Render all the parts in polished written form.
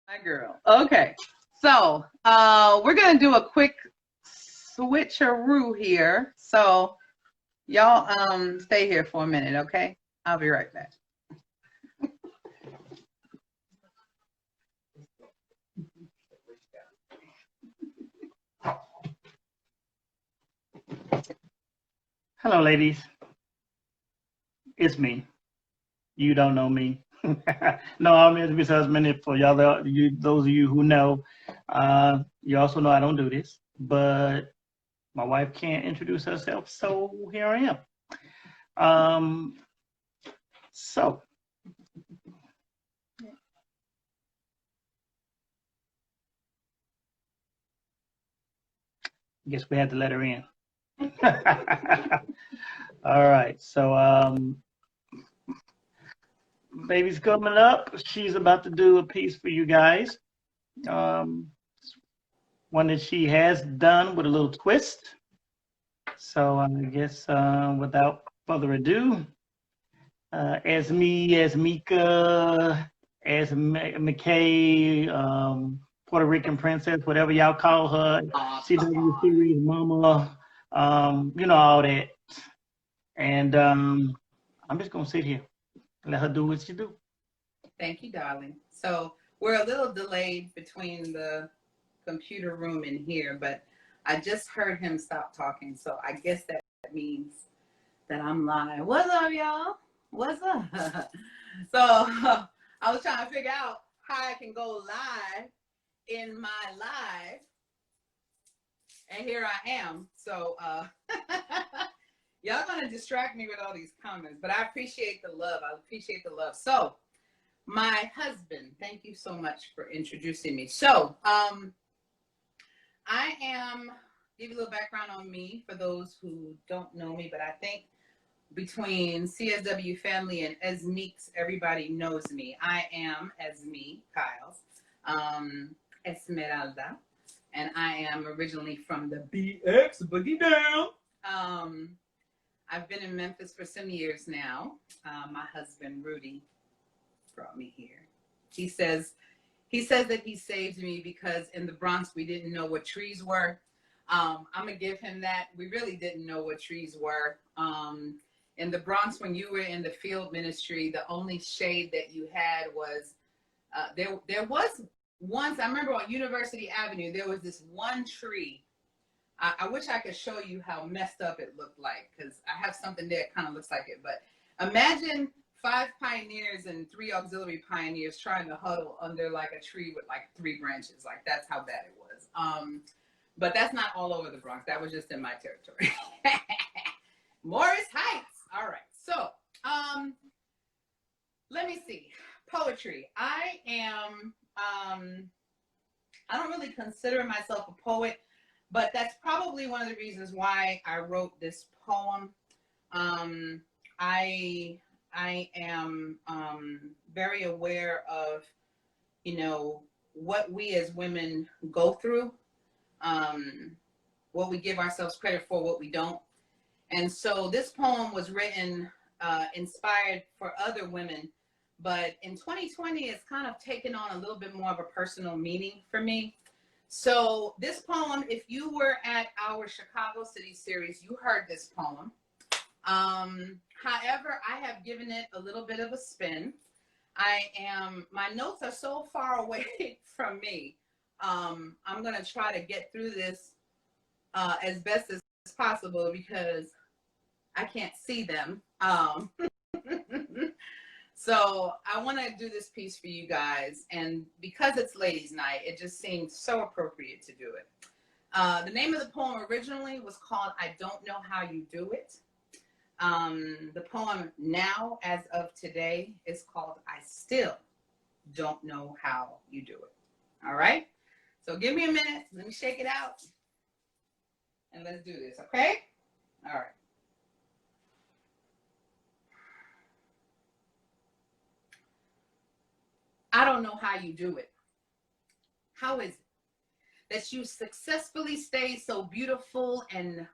My girl. Okay. So we're gonna do a quick switcheroo here. So y'all stay here for a minute, okay? I'll be right back. Hello, ladies. It's me. You don't know me. No, I'm Esmee's husband. If for those of you who know, you also know I don't do this. But my wife can't introduce herself, so here I am. Um, so I guess we had to let her in. All right. So baby's coming up. She's about to do a piece for you guys. Um, one that she has done with a little twist. So I guess without further ado, Esmee, Esmeka, McKay, Puerto Rican princess, whatever y'all call her, CW series mama, all that. And I'm just gonna sit here and let her do what she do. Thank you, darling. So we're a little delayed between the computer room and here, but I just heard him stop talking. So I guess that means that I'm live. What's up, y'all? What's up? So I was trying to figure out how I can go live in my live. And here I am. So y'all gonna distract me with all these comments, but I appreciate the love. I appreciate the love. So my husband, thank you so much for introducing me. So I am, give you a little background on me for those who don't know me, but I think between CSW family and Esmeeks, everybody knows me. I am Esmee Kyles, Esmeralda, and I am originally from the BX Boogie Down. I've been in Memphis for some years now. My husband Rudy brought me here. He says that he saved me because in the Bronx we didn't know what trees were. I'm gonna give him that. We really didn't know what trees were. In the Bronx, when you were in the field ministry, the only shade that you had was there was once, I remember on University Avenue, there was this one tree. I wish I could show you how messed up it looked like, because I have something there that kind of looks like it. But imagine 5 pioneers and 3 auxiliary pioneers trying to huddle under like a tree with like 3 branches. Like, that's how bad it was. But that's not all over the Bronx. That was just in my territory. Morris Heights. All right. So let me see. Poetry. I don't really consider myself a poet, but that's probably one of the reasons why I wrote this poem. I am very aware of, what we as women go through, what we give ourselves credit for, what we don't. And so this poem was written, inspired for other women, but in 2020, it's kind of taken on a little bit more of a personal meaning for me. So this poem, if you were at our Chicago City series, you heard this poem. However, I have given it a little bit of a spin. My notes are so far away from me. I'm gonna try to get through this as best as possible because I can't see them. So I want to do this piece for you guys, and because it's ladies' night, it just seemed so appropriate to do it. The name of the poem originally was called "I Don't Know How You Do It." The poem now, as of today, is called "I Still Don't Know How You Do It." All right? So give me a minute. Let me shake it out. And let's do this, okay? All right. I don't know how you do it. How is it that you successfully stay so beautiful and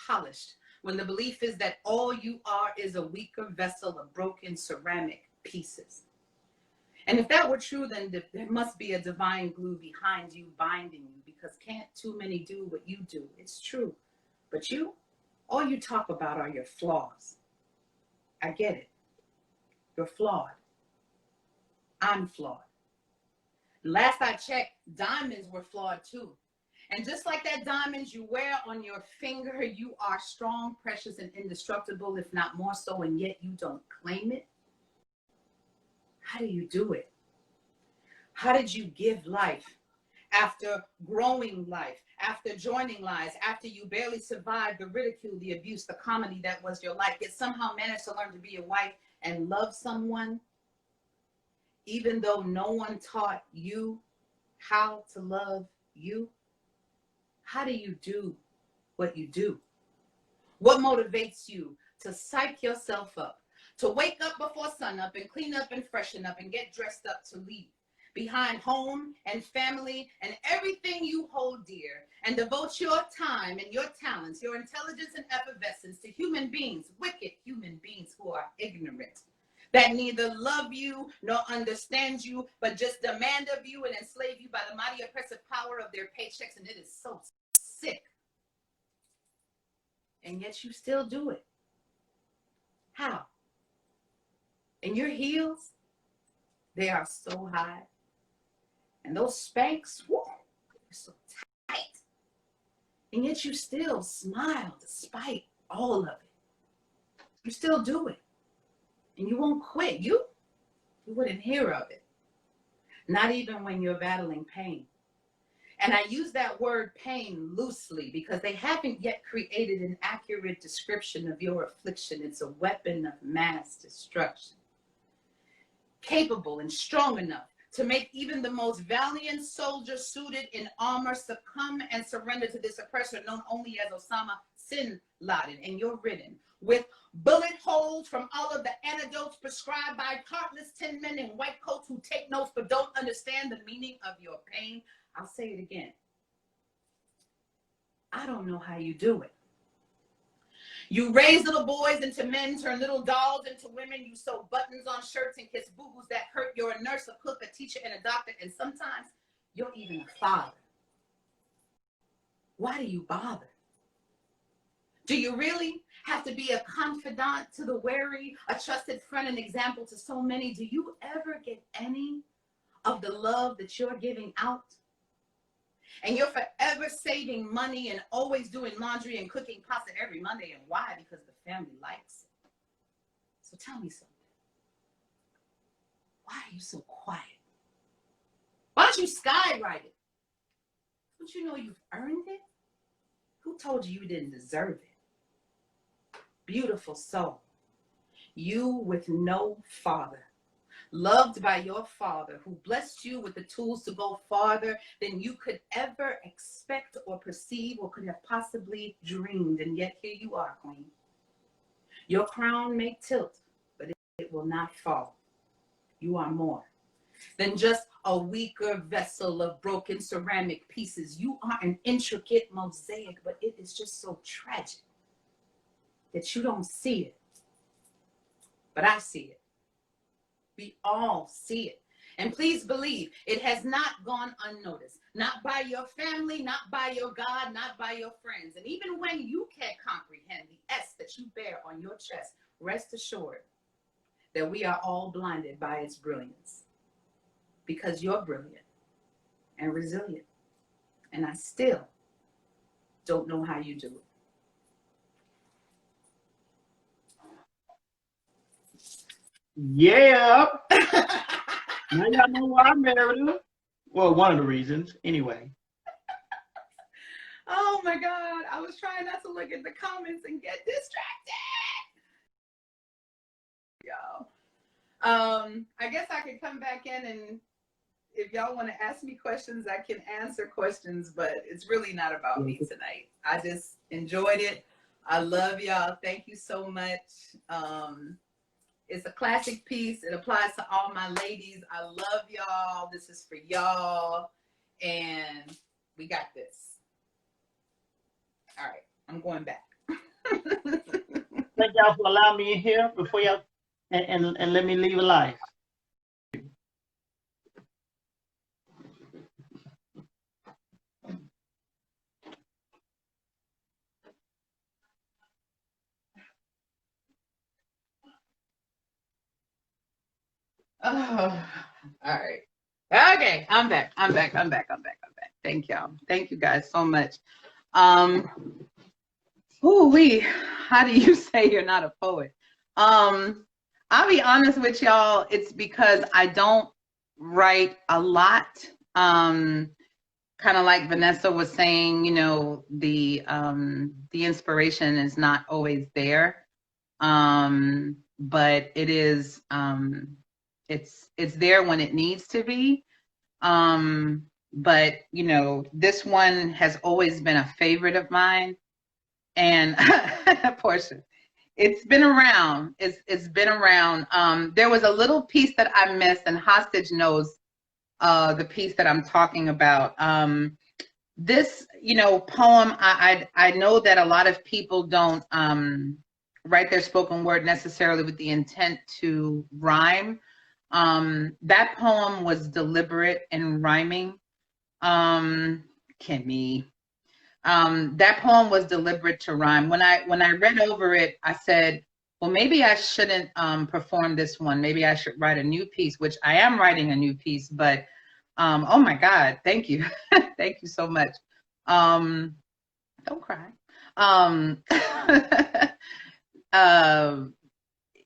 polished when the belief is that all you are is a weaker vessel of broken ceramic pieces? And if that were true, then there must be a divine glue behind you, binding you, because can't too many do what you do. It's true. But you, all you talk about are your flaws. I get it. You're flawed. I'm flawed. Last I checked, diamonds were flawed too. And just like that diamond you wear on your finger, you are strong, precious, and indestructible, if not more so, and yet you don't claim it. How do you do it? How did you give life after growing life, after joining lies, after you barely survived the ridicule, the abuse, the comedy that was your life, yet somehow managed to learn to be a wife and love someone, even though no one taught you how to love you? How do you do what you do? What motivates you to psych yourself up, to wake up before sunup and clean up and freshen up and get dressed up to leave behind home and family and everything you hold dear, and devote your time and your talents, your intelligence and effervescence to human beings, wicked human beings who are ignorant, that neither love you nor understand you, but just demand of you and enslave you by the mighty oppressive power of their paychecks, and it is so sick. And yet you still do it. How? And your heels, they are so high. And those Spanx, whoa, they're so tight. And yet you still smile despite all of it. You still do it. And you won't quit. You wouldn't hear of it. Not even when you're battling pain. And I use that word pain loosely because they haven't yet created an accurate description of your affliction. It's a weapon of mass destruction, capable and strong enough to make even the most valiant soldier suited in armor succumb and surrender to this oppressor known only as Osama bin Laden. And you're ridden with bullet holes from all of the antidotes prescribed by heartless 10 men in white coats who take notes but don't understand the meaning of your pain. I'll say it again. I don't know how you do it. You raise little boys into men, turn little dolls into women. You sew buttons on shirts and kiss boo-boos that hurt. You're a nurse, a cook, a teacher, and a doctor, and sometimes you're even a father. Why do you bother? Do you really have to be a confidant to the wary, a trusted friend, an example to so many? Do you ever get any of the love that you're giving out? And you're forever saving money and always doing laundry and cooking pasta every Monday. And why? Because the family likes it. So tell me something. Why are you so quiet? Why don't you skywrite it? Don't you know you've earned it? Who told you you didn't deserve it? Beautiful soul. You with no father. Loved by your father, who blessed you with the tools to go farther than you could ever expect or perceive or could have possibly dreamed. And yet here you are, queen. Your crown may tilt, but it will not fall. You are more than just a weaker vessel of broken ceramic pieces. You are an intricate mosaic, but it is just so tragic that you don't see it. But I see it. We all see it. And please believe it has not gone unnoticed. Not by your family, not by your God, not by your friends. And even when you can't comprehend the S that you bear on your chest, rest assured that we are all blinded by its brilliance. Because you're brilliant and resilient. And I still don't know how you do it. Yeah. Now y'all know why I married her. Well, one of the reasons, anyway. Oh my God. I was trying not to look at the comments and get distracted. Y'all. I guess I could come back in, and if y'all want to ask me questions, I can answer questions, but it's really not about me tonight. I just enjoyed it. I love y'all. Thank you so much. It's a classic piece. It applies to all my ladies. I love y'all. This is for y'all. And we got this. All right. I'm going back. Thank y'all for allowing me in here before y'all and let me leave alive. Oh, all right. Okay, I'm back. I'm back. I'm back. I'm back. I'm back. Thank y'all. Thank you guys so much. Um, how do you say you're not a poet? I'll be honest with y'all, it's because I don't write a lot. Um, kind of like Vanessa was saying, you know, the inspiration is not always there. But it is it's there when it needs to be. But you know, this one has always been a favorite of mine. And Portia, it's been around. It's been around. There was a little piece that I missed, and Hostage knows the piece that I'm talking about. This, you know, poem. I know that a lot of people don't write their spoken word necessarily with the intent to rhyme. That poem was deliberate in rhyming. Kimmy. That poem was deliberate to rhyme. When I read over it, I said, well, maybe I shouldn't perform this one. Maybe I should write a new piece, which I am writing a new piece. But oh my God, thank you, thank you so much. Don't cry. Um,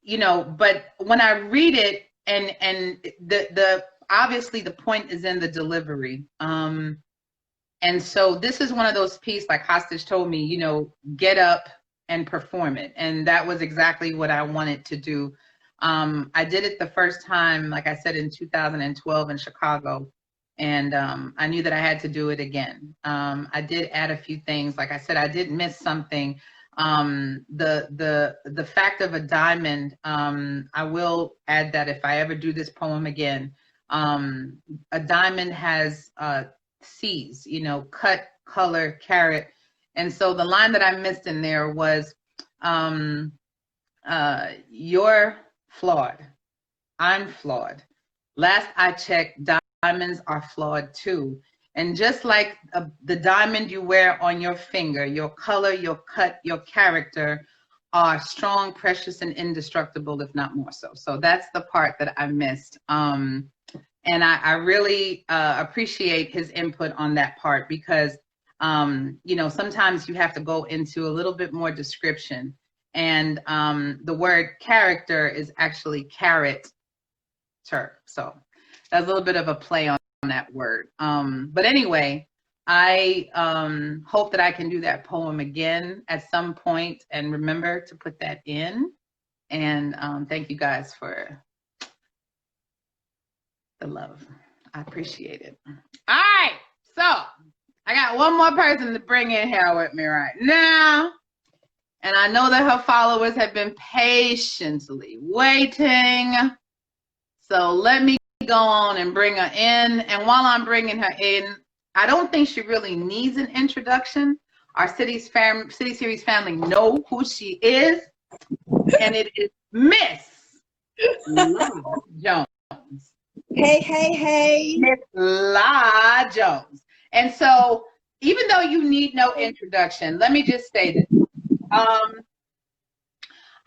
you know, but when I read it, and the obviously the point is in the delivery. And so this is one of those pieces, like Hostage told me, you know, get up and perform it. And that was exactly what I wanted to do. I did it the first time, like I said, in 2012 in Chicago. And I knew that I had to do it again. I did add a few things. Like I said, I did miss something. The fact of a diamond, I will add that if I ever do this poem again, a diamond has C's, you know, cut, color, carat. And so the line that I missed in there was, you're flawed. I'm flawed. Last I checked, diamonds are flawed too. And just like the diamond you wear on your finger, your color, your cut, your character are strong, precious, and indestructible, if not more so. So that's the part that I missed. And I really appreciate his input on that part because, you know, sometimes you have to go into a little bit more description. And the word character is actually character. So that's a little bit of a play on that word. But anyway, I hope that I can do that poem again at some point and remember to put that in. And thank you guys for the love. I appreciate it. All right. So I got one more person to bring in here with me right now. And I know that her followers have been patiently waiting. So let me go on and bring her in. And while I'm bringing her in, I don't think she really needs an introduction. Our CitySeries family know who she is. And it is Miss La Jones. Hey, hey, hey. Miss La Jones. And so, even though you need no introduction, let me just say this.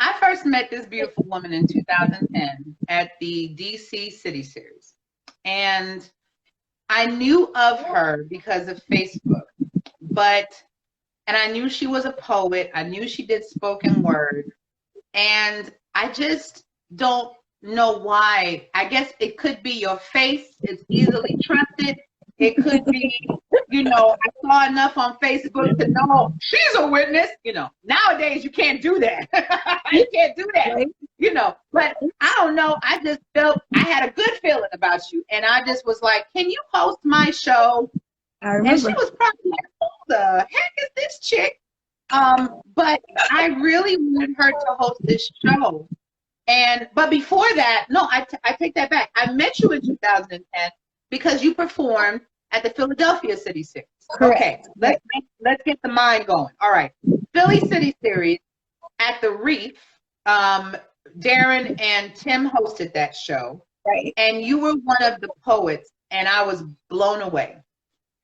I first met this beautiful woman in 2010 at the DC CitySeries. And I knew of her because of Facebook. And I knew she was a poet. I knew she did spoken word. And I just don't know why. I guess it could be your face. It's easily trusted. It could be, you know, I saw enough on Facebook to know she's a witness. You know, nowadays you can't do that. You can't do that, you know. But I don't know. I just felt I had a good feeling about you. And I just was like, can you host my show? I remember. And she was probably like, who the heck is this chick? But I really wanted her to host this show. But before that, no, I take that back. I met you in 2010 because you performed at the Philadelphia CitySeries. Correct. Okay, let's get the mind going. All right, Philly CitySeries at the Reef. Darren and Tim hosted that show. Right. And you were one of the poets, and I was blown away.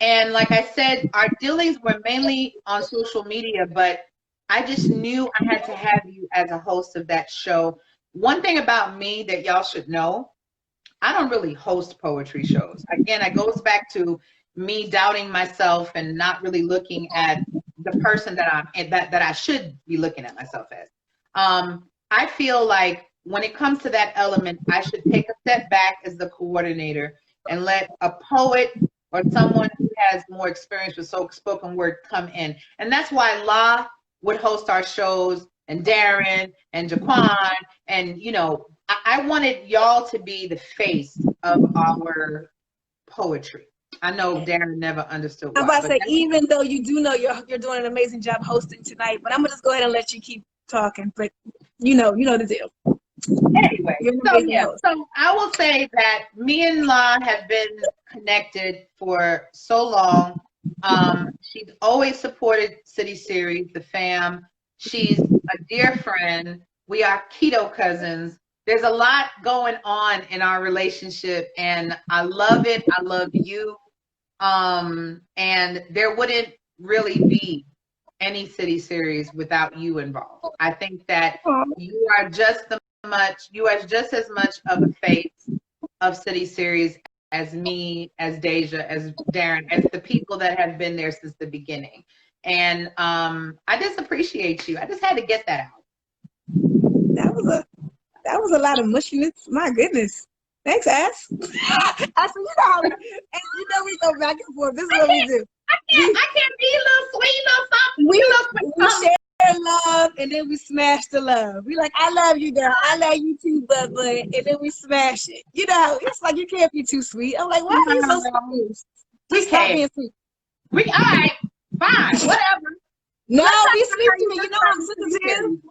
And like I said, our dealings were mainly on social media, but I just knew I had to have you as a host of that show. One thing about me that y'all should know, I don't really host poetry shows. Again, it goes back to me doubting myself and not really looking at the person that I should be looking at myself as. I feel like when it comes to that element, I should take a step back as the coordinator and let a poet or someone who has more experience with spoken word come in. And that's why La would host our shows, and Darren and Jaquan, and I wanted y'all to be the face of our poetry. I know Darren never understood why. I'm about to say, even though you do know you're doing an amazing job hosting tonight, but I'm gonna just go ahead and let you keep talking. But you know the deal. Anyway, so I will say that me and La have been connected for so long. She's always supported CitySeries, the fam. She's a dear friend. We are keto cousins. There's a lot going on in our relationship, and I love it. I love you. And there wouldn't really be any CitySeries without you involved. I think that you are just as much of a face of CitySeries as me, as Deja, as Darren, as the people that have been there since the beginning. And I just appreciate you. I just had to get that out. That was a lot of mushiness. My goodness. Thanks, Ass. I said, we go back and forth. This is what we do. I can't be a little sweet or something. We share love, and then we smash the love. We like, I love you, girl. I love you too, but and then we smash it. It's like you can't be too sweet. I'm like, why are you so sweet? Just stop being sweet. All right, fine, whatever. No, be sweet to me. You know I'm sensitive.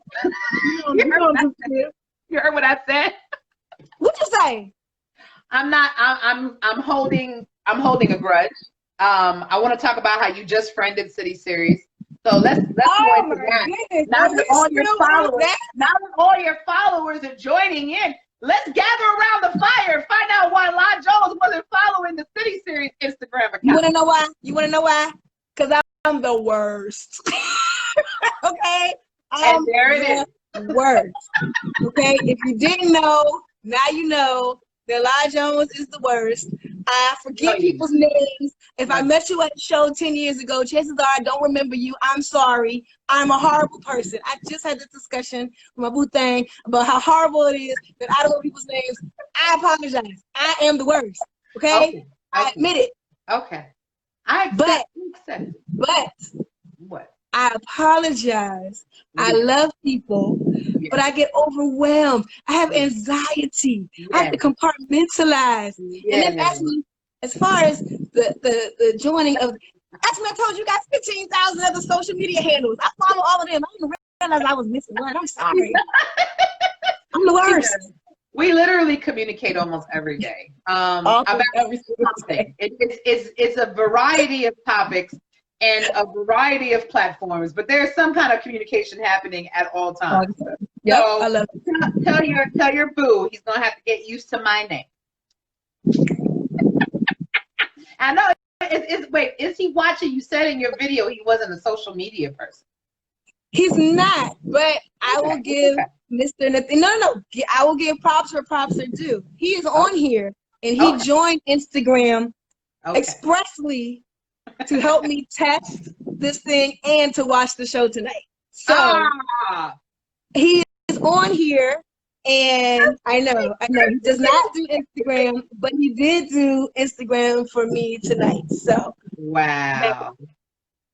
You heard what I said? What'd you say? I'm holding a grudge. I want to talk about how you just friended CitySeries. So let's go into that. Now that all your followers are joining in, let's gather around the fire and find out why La Jones wasn't following the CitySeries Instagram account. You want to know why? Because I'm the worst. Okay? And there it is. Worst. Okay? If you didn't know, now you know that La Jones is the worst. I forget people's names. If I met you at a show 10 years ago, chances are I don't remember you. I'm sorry. I'm a horrible person. I just had this discussion with my boo thing about how horrible it is that I don't know people's names. I apologize. I am the worst. Okay? I admit it. Okay. I accept it. But what? I apologize. I love people, but I get overwhelmed. I have anxiety. I have to compartmentalize. And then as far as the joining of, Esmee, I told you guys 15,000 other social media handles. I follow all of them. I didn't realize I was missing one. I'm sorry. I'm the worst. We literally communicate almost every day about every something. It's a variety of topics and a variety of platforms, but there's some kind of communication happening at all times. Yep, so I love it. Tell your boo he's gonna have to get used to my name. I know. Wait, is he watching? You said in your video he wasn't a social media person. He's not, but I will give Mr. Nathan. No. I will give props where props are due. He is on here, and he joined Instagram expressly to help me test this thing and to watch the show tonight. So he is on here, and I know he does not do Instagram, but he did do Instagram for me tonight. So wow.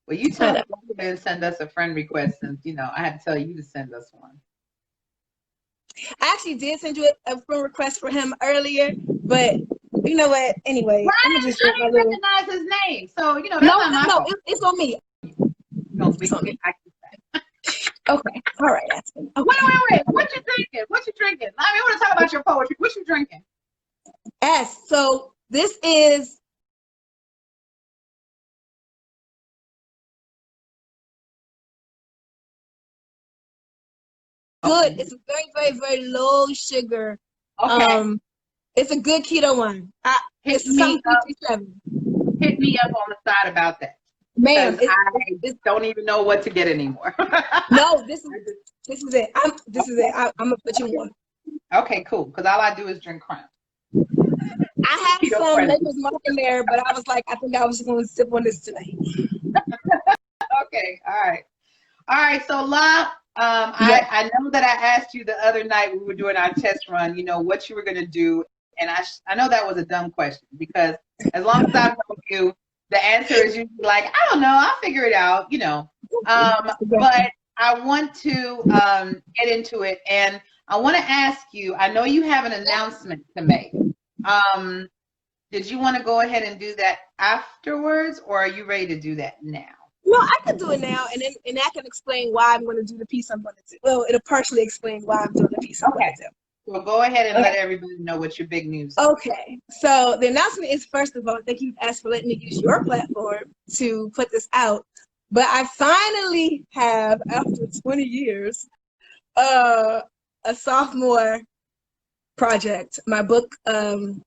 Well, you told me to send us a friend request, since I had to tell you to send us one. I actually did send you a friend request for him earlier, but you know what? Anyway, I didn't recognize his name, so no, it's on me. It's on me. Okay, all right. Okay. Wait. What you drinking? I want to talk about your poetry. What you drinking? Yes. So this is. Good. It's a very, very, very low sugar. Okay. It's a good keto one. It's Hit me up on the side about that. Ma'am, I don't even know what to get anymore. No, this is it. I'm gonna put you on. Okay, cool. Because all I do is drink Crown. I have some Maker's Mark in there, but I was like, I think I was just going to sip on this tonight. Okay, all right. So, La, I know that I asked you the other night we were doing our test run, what you were going to do. And I know that was a dumb question because as long as I know you, the answer is usually like, I don't know, I'll figure it out, But I want to get into it. And I want to ask you, I know you have an announcement to make. Did you want to go ahead and do that afterwards, or are you ready to do that now? No, I can do it now, and I can explain why I'm going to do the piece I'm going to do. Well, it'll partially explain why I'm doing the piece I'm going to do. Well, go ahead and let everybody know what your big news is. Okay, so the announcement is, first of all, thank you, asked for letting me use your platform to put this out. But I finally have, after 20 years, a sophomore project. My book, Banter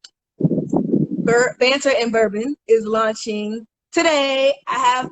and Bourbon, is launching today. I have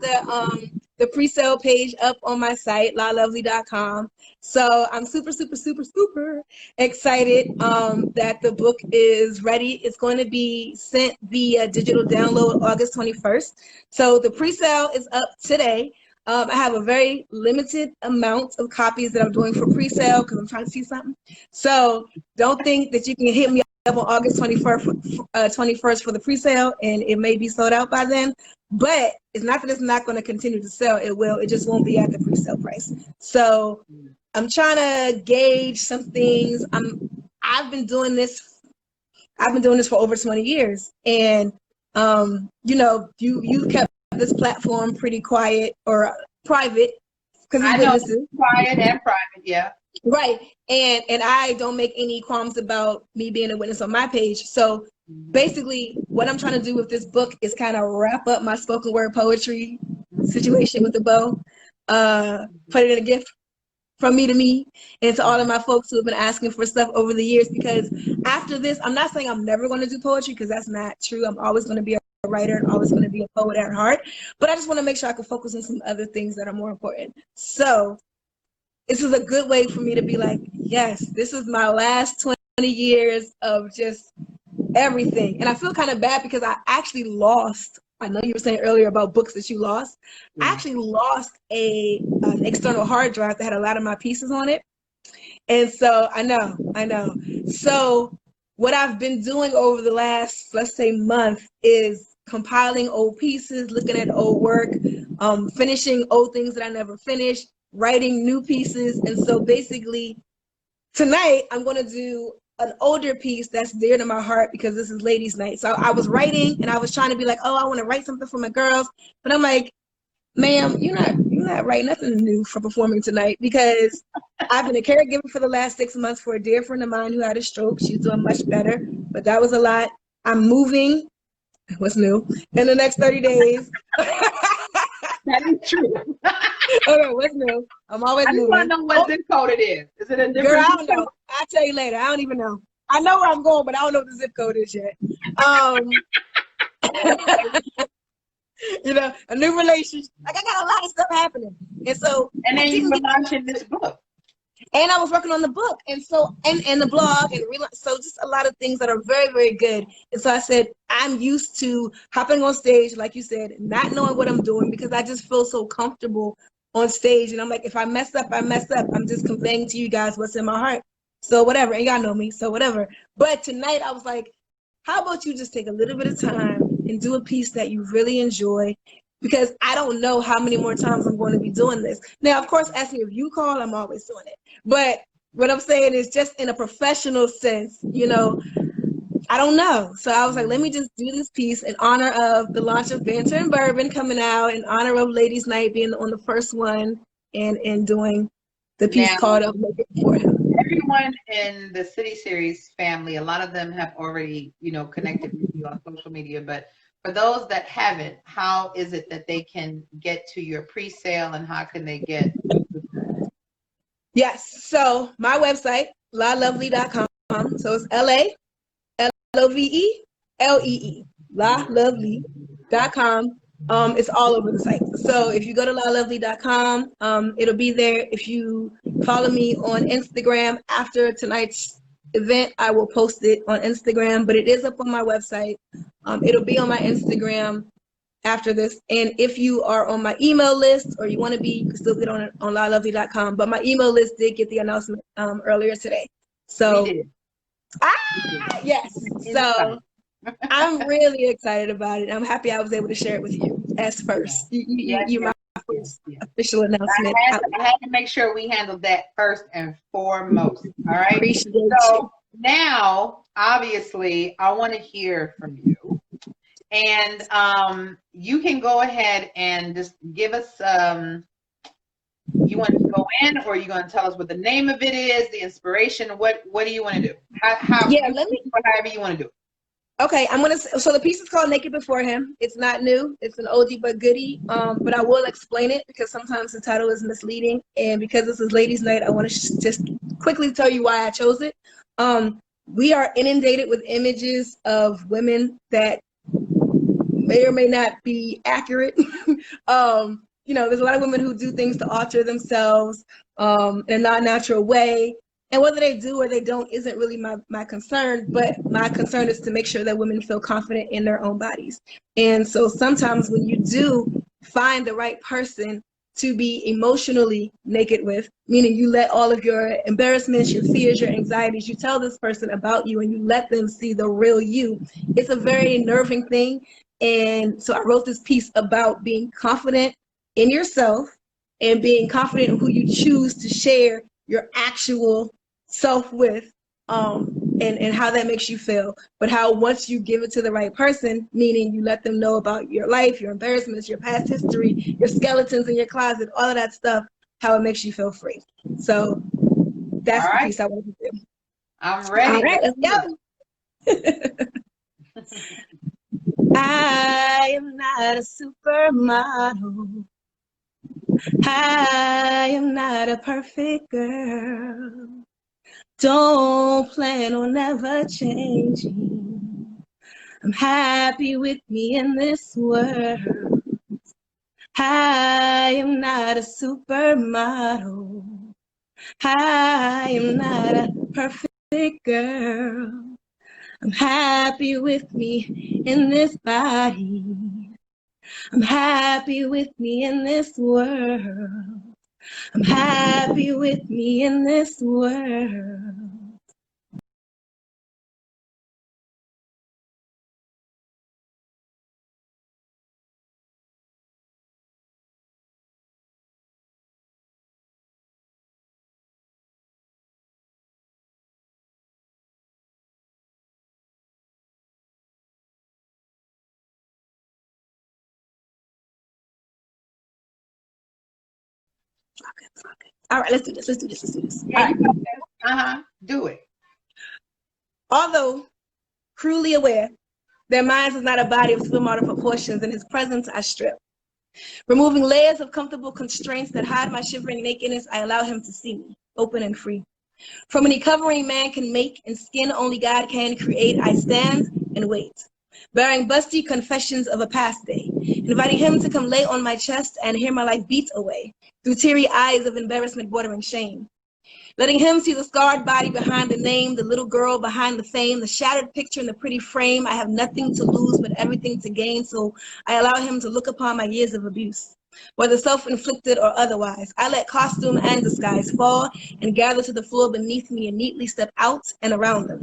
the pre-sale page up on my site, lalovely.com. So I'm super, super, super, super excited that the book is ready. It's going to be sent via digital download August 21st. So the pre-sale is up today. I have a very limited amount of copies that I'm doing for pre-sale because I'm trying to see something. So don't think that you can hit me up on August 21st for the pre-sale, and it may be sold out by then. But it's not that it's not going to continue to sell. It will. It just won't be at the pre-sale price. So I'm trying to gauge some things. I've been doing this for over 20 years, and you kept this platform pretty quiet or private because I know it's quiet and private, yeah. Right. And I don't make any qualms about me being a witness on my page. So basically what I'm trying to do with this book is kind of wrap up my spoken word poetry situation with the bow, put it in a gift from me to me and to all of my folks who have been asking for stuff over the years, because after this, I'm not saying I'm never going to do poetry because that's not true. I'm always going to be a writer and always going to be a poet at heart, but I just want to make sure I can focus on some other things that are more important. So this is a good way for me to be like, yes, this is my last 20 years of just everything. And I feel kind of bad because I actually lost, I know you were saying earlier about books that you lost. I actually lost an external hard drive that had a lot of my pieces on it. And so I know. So what I've been doing over the last, let's say, month is compiling old pieces, looking at old work, finishing old things that I never finished, writing new pieces. And so basically tonight I'm going to do an older piece that's dear to my heart because this is ladies' night. So I was writing and I was trying to be like, oh, I want to write something for my girls. But I'm like, ma'am, you're not writing nothing new for performing tonight, because I've been a caregiver for the last 6 months for a dear friend of mine who had a stroke. She's doing much better, but that was a lot. I'm moving. What's new? In the next 30 days. That is true. Okay, what's new? I'm always moving. I just want to know what zip code it is. Is it a different Girl, I don't know. I'll tell you later. I don't even know. I know where I'm going, but I don't know what the zip code is yet. A new relationship. Like, I got a lot of stuff happening. And then you were launching this book. And I was working on the book, and so and the blog, and so just a lot of things that are very, very good. And so I said, I'm used to hopping on stage, like you said, not knowing what I'm doing because I just feel so comfortable on stage. And I'm like, if I mess up, I mess up. I'm just conveying to you guys what's in my heart. So whatever, and y'all know me, so whatever. But tonight I was like, how about you just take a little bit of time and do a piece that you really enjoy, because I don't know how many more times I'm going to be doing this. Now, of course, ask me if you call, I'm always doing it. But what I'm saying is just in a professional sense, I don't know. So I was like, let me just do this piece in honor of the launch of Banter and Bourbon coming out, in honor of Ladies Night being on the first one, and doing the piece called Up Make It For Him. Everyone in the CitySeries family, a lot of them have already, connected with you on social media, but for those that haven't, how is it that they can get to your pre-sale, and how can they get? Yes, so my website, lalovely.com. So it's LALOVELEE, lalovely.com. It's all over the site. So if you go to lalovely.com, it'll be there. If you follow me on Instagram after tonight's event, I will post it on Instagram, but it is up on my website. It'll be on my Instagram after this. And if you are on my email list or you want to be, you can still get on lalovely.com. But my email list did get the announcement earlier today. So, we did. Yes. So I'm really excited about it. I'm happy I was able to share it with you as first. You my first official announcement. I had to make sure we handled that first and foremost. All right. Appreciate so you. Now, obviously, I want to hear from you. And you can go ahead and just give us, you want to go in, or are you going to tell us what the name of it is, the inspiration? What do you want to do? However you want to do it. Okay, so the piece is called Naked Before Him. It's not new. It's an oldie but goodie. But I will explain it because sometimes the title is misleading. And because this is Ladies' Night, I want to just quickly tell you why I chose it. We are inundated with images of women that may or may not be accurate. There's a lot of women who do things to alter themselves in a non-natural way. And whether they do or they don't isn't really my concern, but my concern is to make sure that women feel confident in their own bodies. And so sometimes when you do find the right person to be emotionally naked with, meaning you let all of your embarrassments, your fears, your anxieties, you tell this person about you and you let them see the real you, it's a very nerving thing. And so I wrote this piece about being confident in yourself and being confident in who you choose to share your actual self with, and how that makes you feel. But how once you give it to the right person, meaning you let them know about your life, your embarrassments, your past history, your skeletons in your closet, all of that stuff, how it makes you feel free. So that's the piece I want to do. I'm ready. All right, let's go. I am not a supermodel. I am not a perfect girl. Don't plan on ever changing. I'm happy with me in this world. I am not a supermodel. I am not a perfect girl. I'm happy with me in this body. I'm happy with me in this world. I'm happy with me in this world. Okay. All right, let's do this. Yeah, do it. Although cruelly aware, their minds is not a body of supermodel proportions. In his presence, I strip. Removing layers of comfortable constraints that hide my shivering nakedness, I allow him to see me, open and free. From any covering man can make and skin only God can create, I stand and wait. Bearing busty confessions of a past day, inviting him to come lay on my chest and hear my life beat away through teary eyes of embarrassment bordering shame. Letting him see the scarred body behind the name, the little girl behind the fame, the shattered picture in the pretty frame. I have nothing to lose but everything to gain, so I allow him to look upon my years of abuse, whether self-inflicted or otherwise. I let costume and disguise fall and gather to the floor beneath me and neatly step out and around them.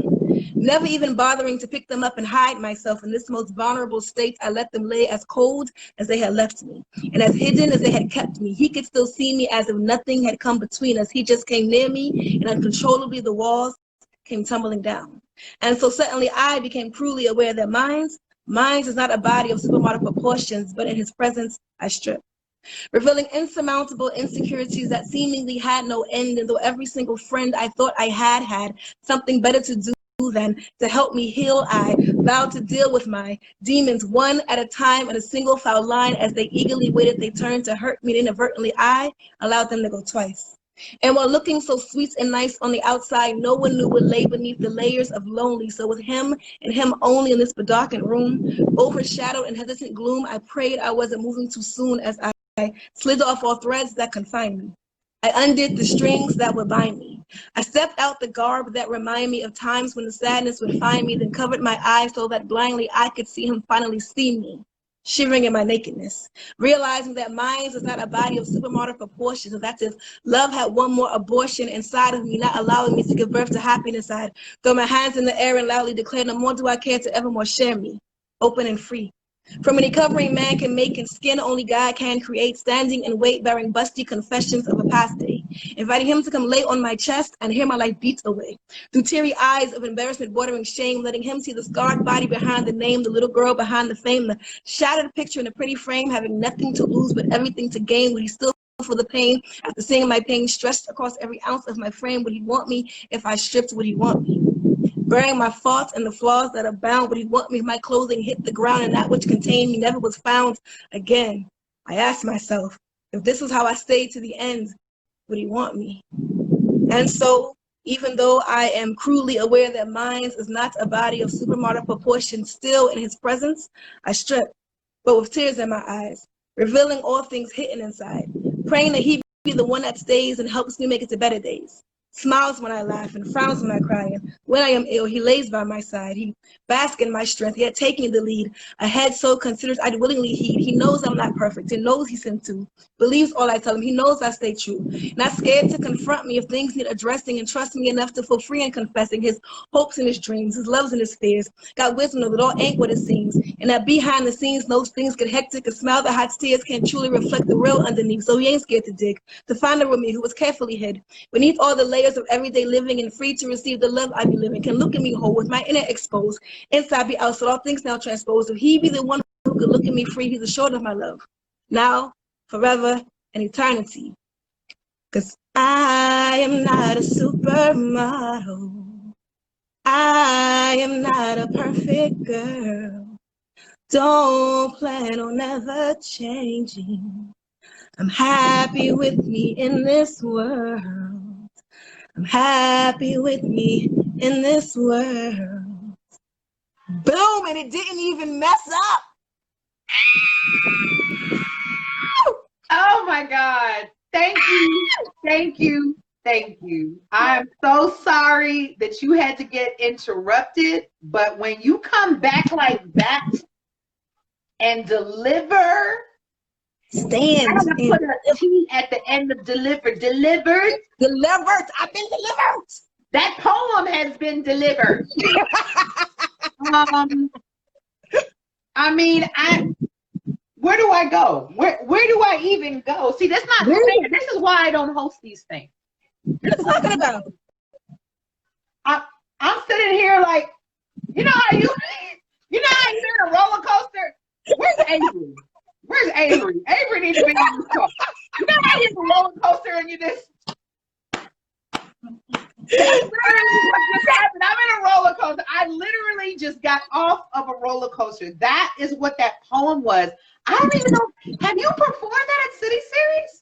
Never even bothering to pick them up and hide myself in this most vulnerable state, I let them lay as cold as they had left me, and as hidden as they had kept me. He could still see me as if nothing had come between us. He just came near me, and uncontrollably the walls came tumbling down. And so suddenly I became cruelly aware that mine is not a body of supermodel proportions, but in his presence I strip. Revealing insurmountable insecurities that seemingly had no end, and though every single friend I thought I had something better to do than to help me heal, I vowed to deal with my demons one at a time in a single foul line. As they eagerly waited, they turned to hurt me, and inadvertently I allowed them to go twice. And while looking so sweet and nice on the outside, no one knew what lay beneath the layers of lonely. So with him and him only in this bedarkened room, overshadowed in hesitant gloom, I prayed I wasn't moving too soon as I slid off all threads that confined me. I undid the strings that would bind me. I stepped out the garb that reminded me of times when the sadness would find me, then covered my eyes so that blindly I could see him finally see me, shivering in my nakedness, realizing that mine is not a body of supermodel proportions, and that's if love had one more abortion inside of me, not allowing me to give birth to happiness. I'd throw my hands in the air and loudly declare, no more do I care to evermore share me, open and free. From any covering man can make and skin only God can create, standing in wait, bearing busty confessions of a past day, inviting him to come lay on my chest and hear my life beat away. Through teary eyes of embarrassment bordering shame, letting him see the scarred body behind the name, the little girl behind the fame, the shattered picture in a pretty frame, having nothing to lose but everything to gain. Would he still for the pain after seeing my pain stretched across every ounce of my frame? Would he want me if I stripped? Would he want me? Bearing my faults and the flaws that abound, would he want me if my clothing hit the ground and that which contained me never was found again? I asked myself, if this was how I stayed to the end, would he want me? And so, even though I am cruelly aware that mine is not a body of supermodel proportions, still in his presence, I strip, but with tears in my eyes, revealing all things hidden inside, praying that he be the one that stays and helps me make it to better days. Smiles when I laugh and frowns when I cry, and when I am ill, he lays by my side. He basks in my strength, yet taking the lead. A head so considered I'd willingly heed. He knows I'm not perfect. He knows he's sent to. Believes all I tell him. He knows I stay true. Not scared to confront me if things need addressing, and trust me enough to feel free in confessing his hopes and his dreams, his loves and his fears. Got wisdom that it all ain't what it seems. And that behind the scenes, those things get hectic. A smile that hides tears can't truly reflect the real underneath. So he ain't scared to dig, to find the me who was carefully hid beneath all the layers of everyday living, and free to receive the love I be living. Can look at me whole with my inner exposed, inside be out, so all things now transposed. If he be the one who could look at me free, he's assured of my love, now, forever, and eternity. Cause I am not a supermodel. I am not a perfect girl. Don't plan on ever changing. I'm happy with me in this world. I'm happy with me in this world. Boom, and it didn't even mess up. Oh my God. Thank you. Thank you. Thank you. I'm so sorry that you had to get interrupted, but when you come back like that and deliver, Stand. I'm gonna put a T at the end of delivered. Delivered. Delivered. I've been delivered. That poem has been delivered. I mean, where do I go? Where do I even go? See, that's not fair. This is why I don't host these things. What are you talking about? I'm sitting here like, you know how you're in a roller coaster? Where's Avery? Where's Avery? Avery needs to be on this car. You know how you're in a roller coaster and you just... That's literally what just happened. I'm in a roller coaster. I literally just got off of a roller coaster. That is what that poem was. I don't even know. Have you performed that at CitySeries?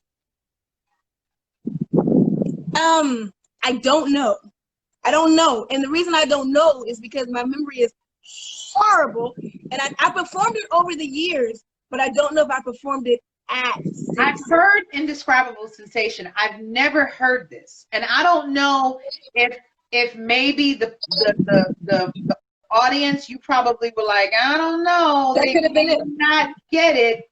I don't know. I don't know. And the reason I don't know is because my memory is horrible. And I performed it over the years, but I don't know if I performed it at CitySeries. I've heard Indescribable Sensation. I've never heard this. And I don't know if maybe the audience, you probably were like, I don't know. That could have been it. Not get it.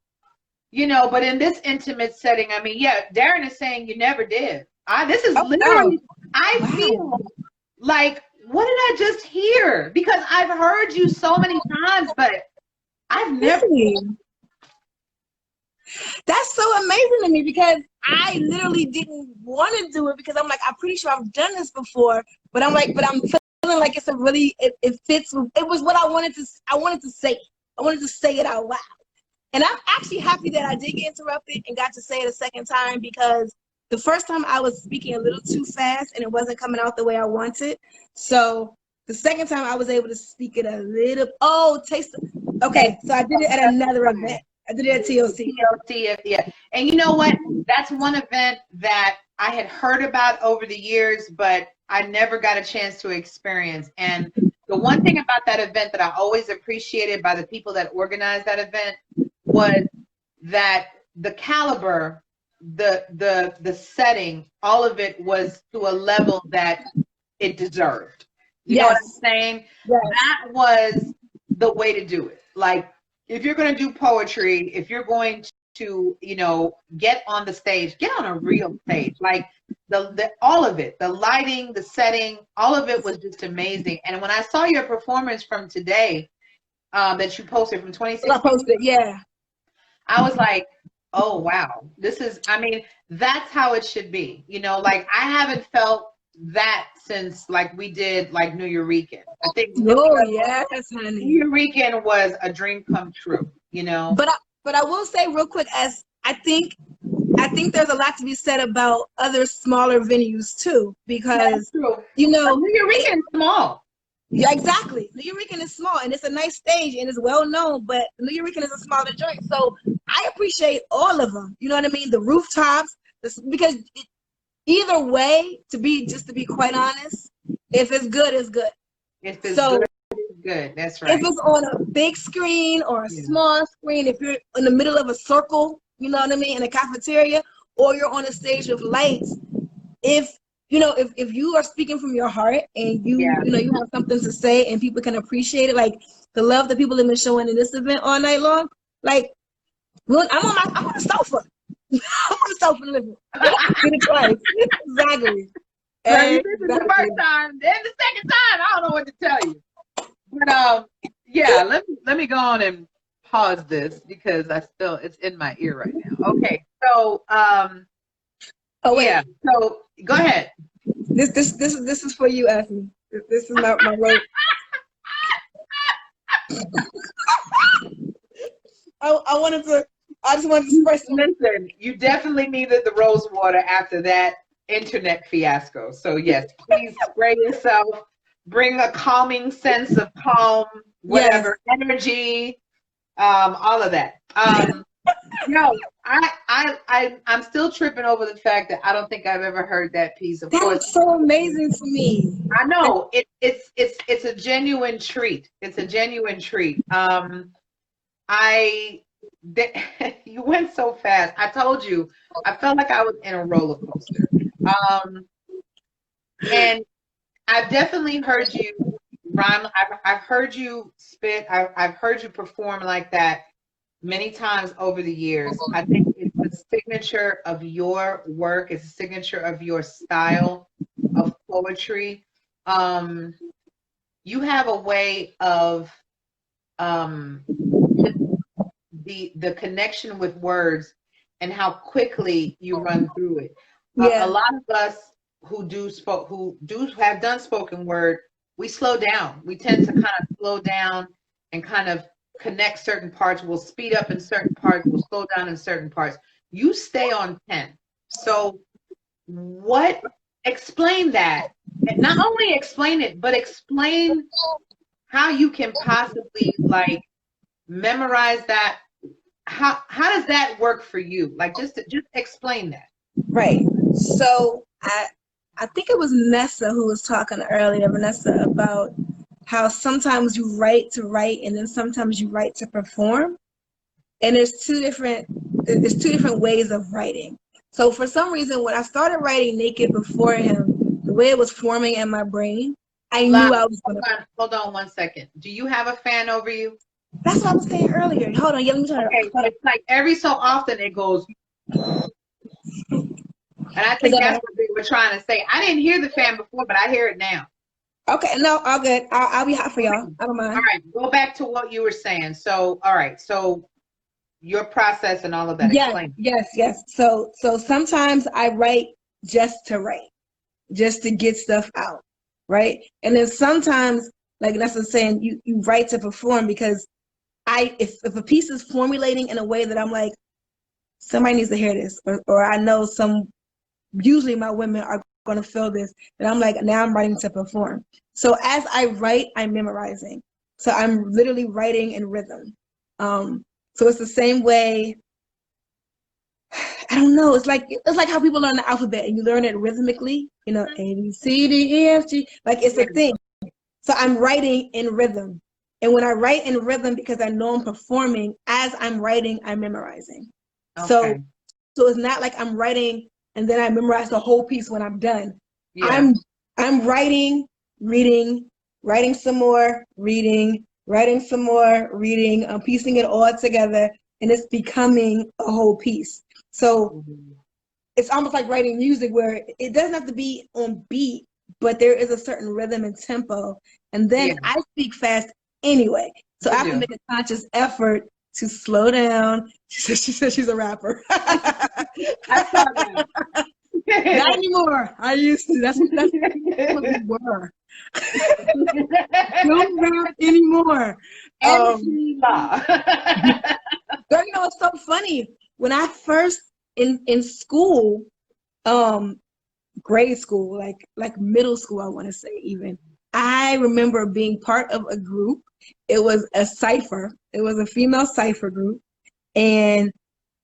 You know, but in this intimate setting, I mean, yeah, Darren is saying you never did. This is literally, I feel like, what did I just hear? Because I've heard you so many times, but I've never. That's so amazing to me, because I literally didn't want to do it, because I'm like, I'm pretty sure I've done this before, but I'm like, but I'm feeling like it's a really, it fits. It was what I wanted to say. I wanted to say it out loud. And I'm actually happy that I did get interrupted and got to say it a second time, because the first time I was speaking a little too fast and it wasn't coming out the way I wanted. So the second time I was able to speak it a little, okay, so I did it at another event. I did it at TLC. Yeah. And you know what? That's one event that I had heard about over the years, but I never got a chance to experience. And the one thing about that event that I always appreciated by the people that organized that event was that the caliber the setting, all of it was to a level that it deserved. You know what I'm saying? Yes. That was the way to do it. Like, if you're going to do poetry, if you're going to, you know, get on the stage, get on a real stage. Like the all of it, the lighting, the setting, all of it was just amazing. And when I saw your performance from today, that you posted from 2016, I posted, yeah. I was like, oh wow, this is, I mean, that's how it should be. You know, like I haven't felt that since like we did like New Eurekan. I think Oh yes, honey. New Eurekan was a dream come true, you know. But I will say real quick, as I think there's a lot to be said about other smaller venues too, because you know, New Eurekan is small. Yeah, exactly. New Eurekan is small and it's a nice stage and it's well known, but New Eurekan is a smaller joint. So I appreciate all of them. You know what I mean? The rooftops, because either way, to be quite honest, if it's good, it's good. If it's good, it's good. That's right. If it's on a big screen or a small screen, if you're in the middle of a circle, you know what I mean, in a cafeteria, or you're on a stage with lights, if you are speaking from your heart and you know you have something to say and people can appreciate it, like the love that people have been showing in this event all night long, like I'm on the sofa. I'm on the sofa living. Did it twice. Exactly. Well, you did it the first time, then the second time, I don't know what to tell you. But yeah, let me go on and pause this because it's in my ear right now. Okay, so yeah, so go ahead. This is for you, Esmee. This is my road. I just wanted to express. Listen, you definitely needed the rose water after that internet fiasco. So yes, please spray yourself. Bring a calming sense of calm, whatever energy, all of that. No, I'm still tripping over the fact that I don't think I've ever heard that piece. Of course, that's so amazing to me. I know it's a genuine treat. It's a genuine treat. You went so fast. I told you, I felt like I was in a roller coaster. And I've definitely heard you rhyme. I've heard you spit. I've heard you perform like that many times over the years. I think it's a signature of your work. It's a signature of your style of poetry. You have a way of the connection with words and how quickly you run through it. A lot of us who have done spoken word, we slow down. We tend to kind of slow down and kind of connect certain parts. We'll speed up in certain parts. We'll slow down in certain parts. You stay on 10. So explain that. And not only explain it, but explain how you can possibly like memorize that. How does that work for you? Like just explain that. Right. So I think it was Nessa who was talking earlier, Vanessa, about how sometimes you write to write and then sometimes you write to perform. And there's two different ways of writing. So for some reason, when I started writing Naked before him, the way it was forming in my brain, I knew I was going to. Hold on 1 second. Do you have a fan over you? That's what I was saying earlier. Hold on, let me try to. It's like every so often it goes. And I think that's what they were trying to say. I didn't hear the fan before, but I hear it now. Okay, no, all good. I'll be hot for y'all. I don't mind. All right, go back to what you were saying. So, all right, so your process and all of that. Yes. So sometimes I write just to write, just to get stuff out, right? And then sometimes, like that's what I'm saying, you write to perform because if a piece is formulating in a way that I'm like, somebody needs to hear this, or I know usually my women are going to feel this, and I'm like, now I'm writing to perform. So as I write, I'm memorizing. So I'm literally writing in rhythm. So it's the same way. I don't know. It's like how people learn the alphabet and you learn it rhythmically. You know, A B C D E F G. Like it's a thing. So I'm writing in rhythm, and when I write in rhythm, because I know I'm performing, as I'm writing, I'm memorizing. Okay. So it's not like I'm writing and then I memorize the whole piece when I'm done. Yeah. I'm writing, reading, writing some more, reading, writing some more, reading. I'm piecing it all together, and it's becoming a whole piece. So it's almost like writing music where it doesn't have to be on beat, but there is a certain rhythm and tempo. And then I speak fast anyway. So I have to make a conscious effort to slow down. She said she's a rapper. I saw that. Not anymore. I used to. That's what we were. Don't rap anymore. Girl, you know, it's so funny. When I first in school, grade school, like middle school, I want to say even, I remember being part of a group. It was a cipher. It was a female cipher group. And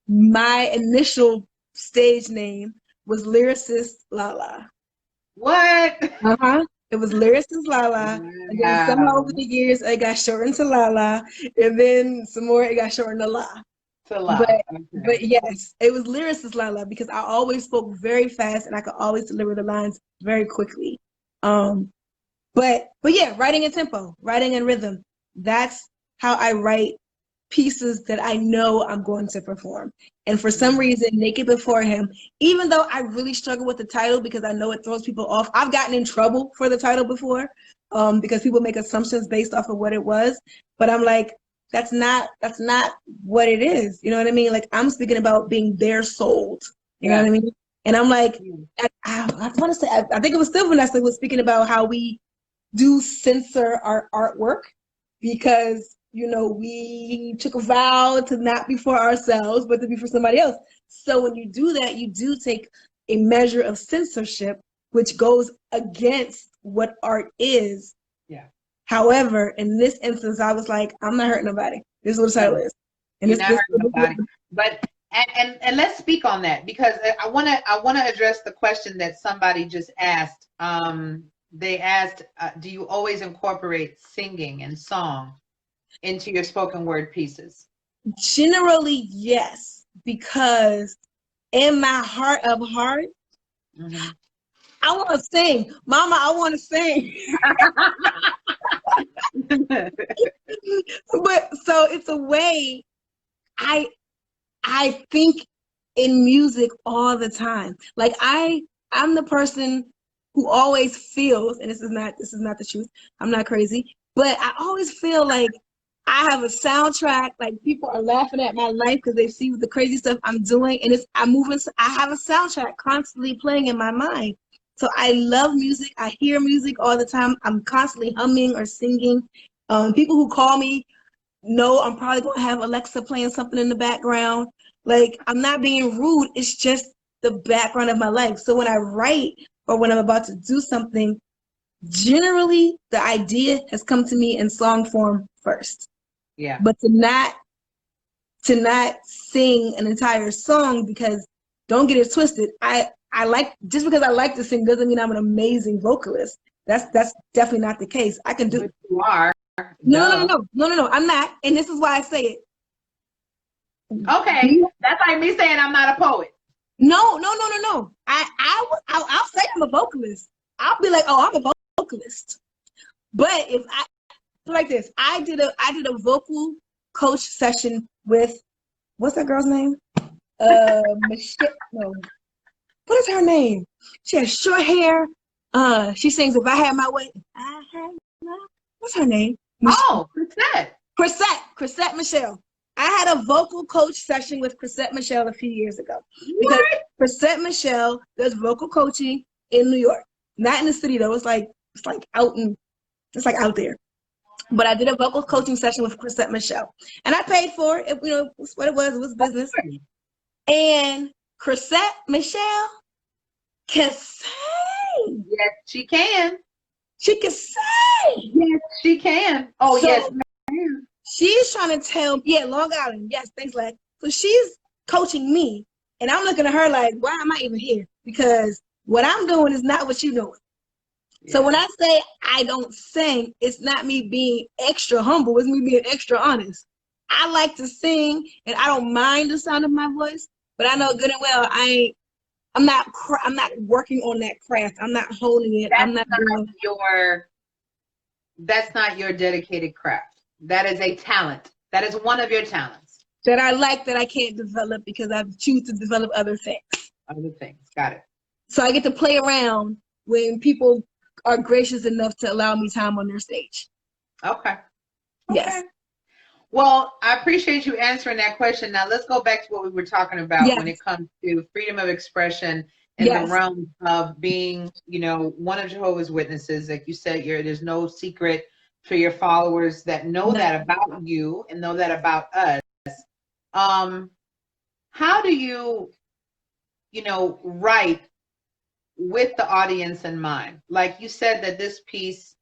my initial stage name was Lyricist Lala. What? It was Lyricist Lala. And then somehow over the years, it got shortened to Lala. And then some more, it got shortened to La. But yes, it was Lyricist Lala because I always spoke very fast and I could always deliver the lines very quickly. But yeah, writing in tempo, writing in rhythm. That's how I write pieces that I know I'm going to perform. And for some reason, Naked Before Him, even though I really struggle with the title because I know it throws people off, I've gotten in trouble for the title before because people make assumptions based off of what it was. But I'm like, that's not what it is. You know what I mean? Like, I'm speaking about being bare souled. You know what I mean? And I'm like, I want to say, I think it was still Vanessa was speaking about how we do censor our artwork because, you know, we took a vow to not be for ourselves, but to be for somebody else. So when you do that, you do take a measure of censorship, which goes against what art is. Yeah. However, in this instance, I was like, I'm not hurting nobody. This is what the title is. And you're not hurting nobody. But and let's speak on that because I wanna address the question that somebody just asked. They asked, do you always incorporate singing and song into your spoken word pieces? Generally, yes, because in my heart of hearts, I want to sing. Mama, I want to sing. But so it's a way I think in music all the time. Like I'm the person who always feels, and this is not the truth. I'm not crazy, but I always feel like I have a soundtrack. Like people are laughing at my life because they see the crazy stuff I'm doing, and I have a soundtrack constantly playing in my mind. So I love music. I hear music all the time. I'm constantly humming or singing. People who call me know I'm probably gonna have Alexa playing something in the background. Like, I'm not being rude. It's just the background of my life. So when I write or when I'm about to do something, generally the idea has come to me in song form first. Yeah. But to not sing an entire song, because don't get it twisted. I like, just because I like to sing doesn't mean I'm an amazing vocalist. That's definitely not the case. I can do. But you are. No, I'm not. And this is why I say it. Okay, that's like me saying I'm not a poet. No. I'll say I'm a vocalist. I'll be like, oh, I'm a vocalist. But if I like this, I did a vocal coach session with, what's that girl's name? Michelle. No, what is her name? She has short hair. She sings "If I Had My Way." What's her name? Oh, Chrisette Michelle. I had a vocal coach session with Chrisette Michelle a few years ago. Because Chrisette Michelle does vocal coaching in New York. Not in the city though. It's like out there. But I did a vocal coaching session with Chrisette Michelle. And I paid for it. You know, it's what it was business. And Chrisette Michelle can sing. Yes, she can. She can sing. Yes, she can. Oh, so, yes, ma'am. She's trying to tell me, Long Island. Yes, thanks, Lex. So she's coaching me, and I'm looking at her like, why am I even here? Because what I'm doing is not what you're doing. Yeah. So when I say I don't sing, it's not me being extra humble. It's me being extra honest. I like to sing, and I don't mind the sound of my voice, but I know good and well I'm not working on that craft. I'm not honing it. I'm not doing that's not your dedicated craft. That is a talent. That is one of your talents. that I like that I can't develop because I choose to develop other things. Other things. Got it. So I get to play around when people are gracious enough to allow me time on their stage. Okay. Yes. Well, I appreciate you answering that question. Now let's go back to what we were talking about when it comes to freedom of expression in the realm of being, you know, one of Jehovah's Witnesses. Like you said, there's no secret for your followers that know that about you and know that about us. How do you, write with the audience in mind? Like you said that this piece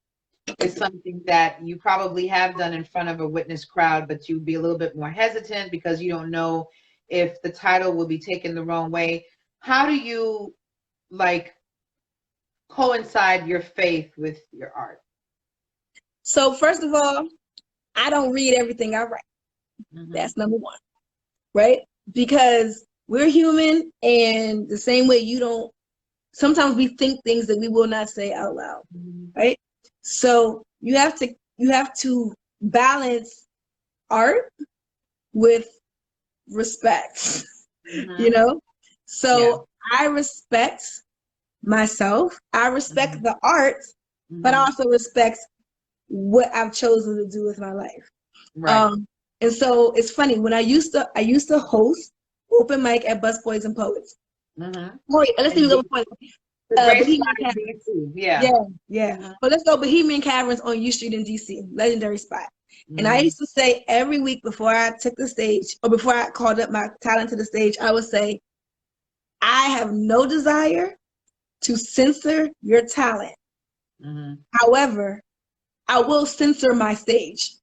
is something that you probably have done in front of a witness crowd, but you'd be a little bit more hesitant because you don't know if the title will be taken the wrong way. How do you coincide your faith with your art? So first of all, I don't read everything I write. That's number one, right? Because we're human, and the same way you don't, sometimes we think things that we will not say out loud, right? So you have to balance art with respect, So I respect myself. I respect the art, but I also respect what I've chosen to do with my life. Right. And so it's funny, when I used to host open mic at Busboys and Poets. Let's see, Bohemian Caverns. Yeah. But let's go Bohemian Caverns on U Street in DC, legendary spot. And I used to say every week before I took the stage, or before I called up my talent to the stage, I would say, I have no desire to censor your talent. However, I will censor my stage.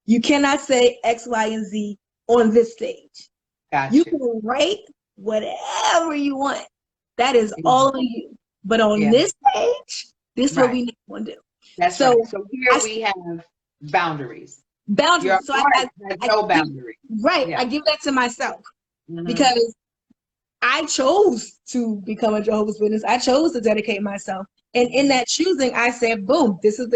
You cannot say X, Y, and Z on this stage. Gotcha. You can write whatever you want. That is all on you. But on this stage, this is what we not want to do. That's so, right. So here we have boundaries. Boundaries. So I has no boundaries. Right. Yeah. I give that to myself because I chose to become a Jehovah's Witness. I chose to dedicate myself. And in that choosing, I said, boom, this is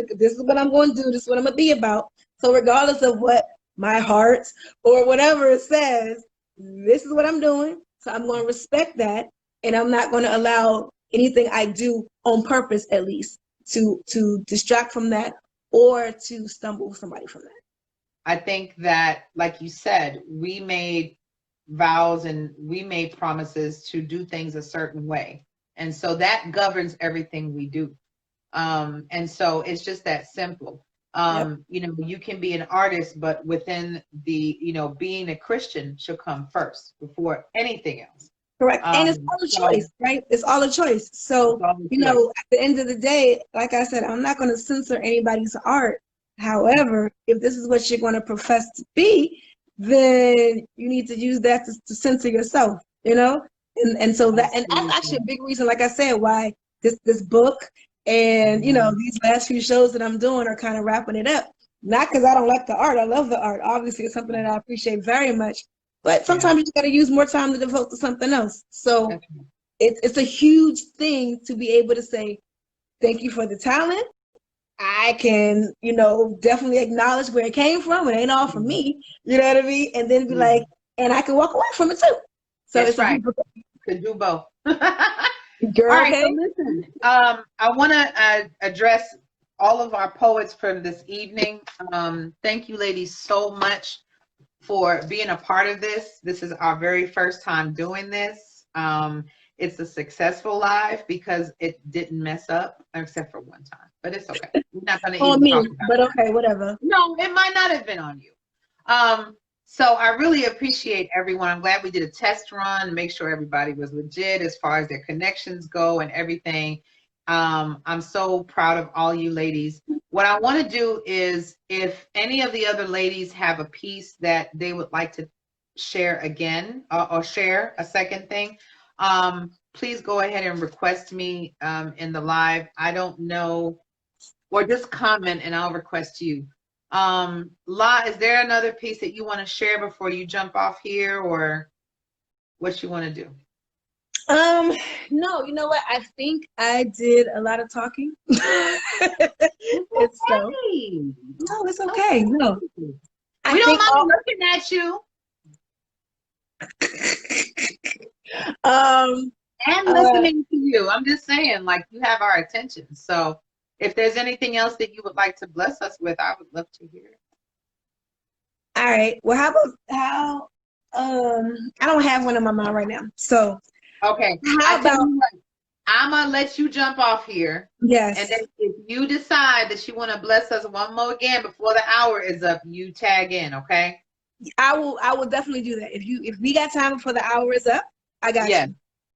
what I'm going to do. This is what I'm going to be about. So regardless of what my heart or whatever it says, this is what I'm doing. So I'm going to respect that. And I'm not going to allow anything I do on purpose, at least, to distract from that or to stumble somebody from that. I think that, like you said, we made vows and we made promises to do things a certain way. And so that governs everything we do. And so it's just that simple. You can be an artist, but within the, being a Christian should come first before anything else. Correct. And it's all a choice, right? It's all a choice. So, at the end of the day, like I said, I'm not going to censor anybody's art. However, if this is what you're going to profess to be, then you need to use that to censor yourself, And so that's actually a big reason, like I said, why this book and, these last few shows that I'm doing are kind of wrapping it up. Not because I don't like the art. I love the art. Obviously, it's something that I appreciate very much. But sometimes you just got to use more time to devote to something else. So it's a huge thing to be able to say, thank you for the talent. I can, definitely acknowledge where it came from. It ain't all from me. You know what I mean? And then be like, and I can walk away from it too. So that's right. Could do both. Girl, all right, so listen, I want to address all of our poets from this evening. Thank you, ladies, so much for being a part of this. This is our very first time doing this. It's a successful live because it didn't mess up, except for one time. But it's okay. We're not going to even talk about but okay, whatever. No, it might not have been on you. So I really appreciate everyone. I'm glad we did a test run, make sure everybody was legit as far as their connections go and everything. I'm so proud of all you ladies. What I want to do is, if any of the other ladies have a piece that they would like to share again, or share a second thing, please go ahead and request me in the live. I don't know, or just comment and I'll request you. La, is there another piece that you want to share before you jump off here, or? what you want to do? No, you know what? I think I did a lot of talking. It's so, no, it's okay. No, We don't mind looking at you and listening to you. I'm just saying, like, you have our attention. So if there's anything else that you would like to bless us with, I would love to hear it. All right. Well, I don't have one in my mind right now. So okay. I'm gonna let you jump off here. Yes. And then if you decide that you want to bless us one more again before the hour is up, you tag in, okay? I will definitely do that. If we got time before the hour is up, I got you.